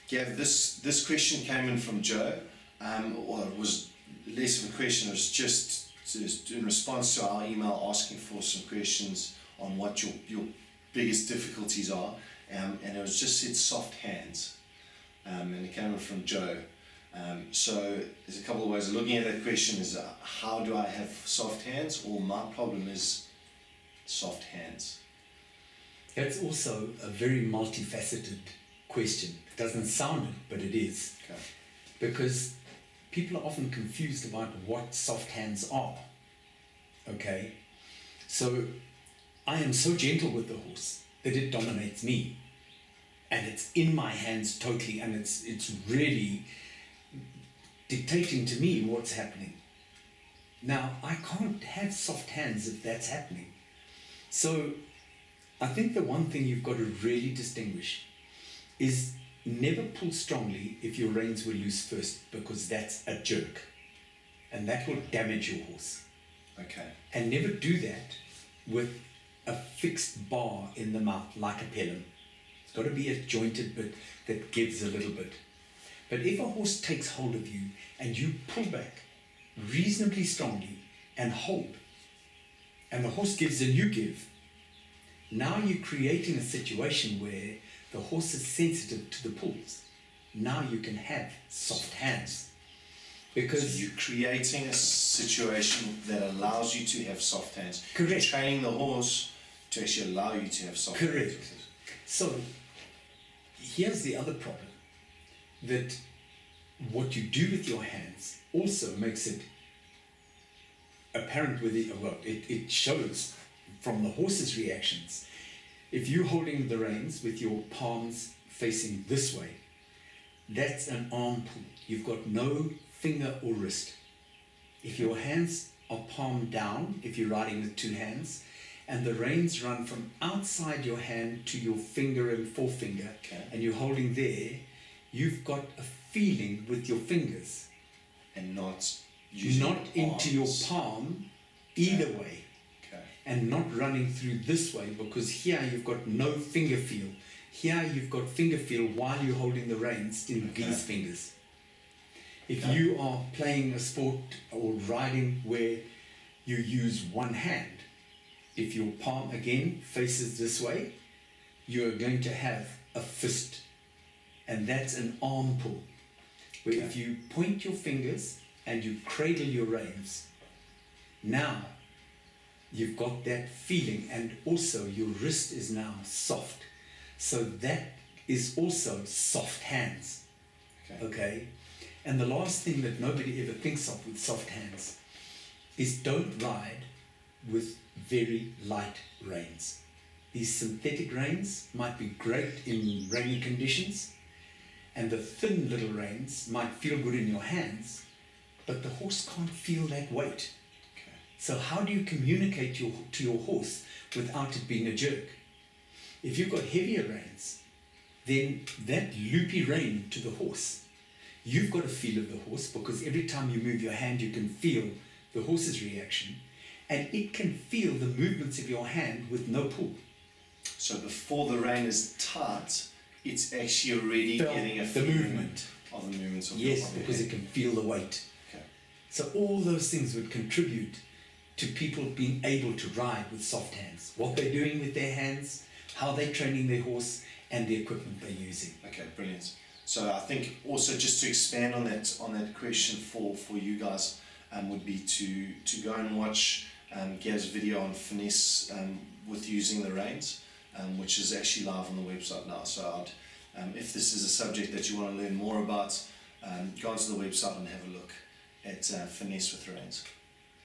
Gav, this question came in from Joe. Well, it was less of a question, it was just in response to our email asking for some questions on what your biggest difficulties are, and it was just said soft hands, and it came in from Joe. So there's a couple of ways of looking at that question. Is how do I have soft hands, or my problem is soft hands? That's also a very multifaceted question. It doesn't sound it, but it is. Okay. Because people are often confused about what soft hands are. Okay? So I am so gentle with the horse that it dominates me. And it's in my hands totally, and it's really dictating to me what's happening. Now, I can't have soft hands if that's happening. So I think the one thing you've got to really distinguish is never pull strongly if your reins were loose first, because that's a jerk, and that will damage your horse. Okay. And never do that with a fixed bar in the mouth like a pelham. It's got to be a jointed bit that gives a little bit. But if a horse takes hold of you and you pull back reasonably strongly and hold, and the horse gives and you give, now you're creating a situation where the horse is sensitive to the pulls. Now you can have soft hands. Because so you're creating a situation that allows you to have soft hands. Correct. You're training the horse to actually allow you to have soft hands. Correct. So here's the other problem, that what you do with your hands also makes it apparent it shows from the horse's reactions. If you're holding the reins with your palms facing this way, that's an arm pull. You've got no finger or wrist. If your hands are palm down, if you're riding with two hands, and the reins run from outside your hand to your finger and forefinger, okay, and you're holding there, you've got a feeling with your fingers. And not into your palm either way. Okay. And not running through this way, because here you've got no finger feel. Here you've got finger feel while you're holding the reins in these fingers. If you are playing a sport or riding where you use one hand, if your palm again faces this way, you're going to have a fist, and that's an arm pull. Where if you point your fingers and you cradle your reins, now you've got that feeling, and also your wrist is now soft. So that is also soft hands. Okay? And the last thing that nobody ever thinks of with soft hands is don't ride with very light reins. These synthetic reins might be great in rainy conditions, and the thin little reins might feel good in your hands, but the horse can't feel that weight. Okay. So how do you communicate to your horse without it being a jerk? If you've got heavier reins, then that loopy rein to the horse, you've got a feel of the horse, because every time you move your hand you can feel the horse's reaction, and it can feel the movements of your hand with no pull. So before the rein is tight, it's actually already getting a movement of the movements of yes, your because hand. it can feel the weight. Okay. So all those things would contribute to people being able to ride with soft hands. What they're doing with their hands, how they're training their horse, and the equipment they're using. Okay, brilliant. So I think also just to expand on that question for you guys would be to go and watch Gav's video on finesse with using the reins, which is actually live on the website now. So if this is a subject that you want to learn more about, go onto the website and have a look at finesse with reins.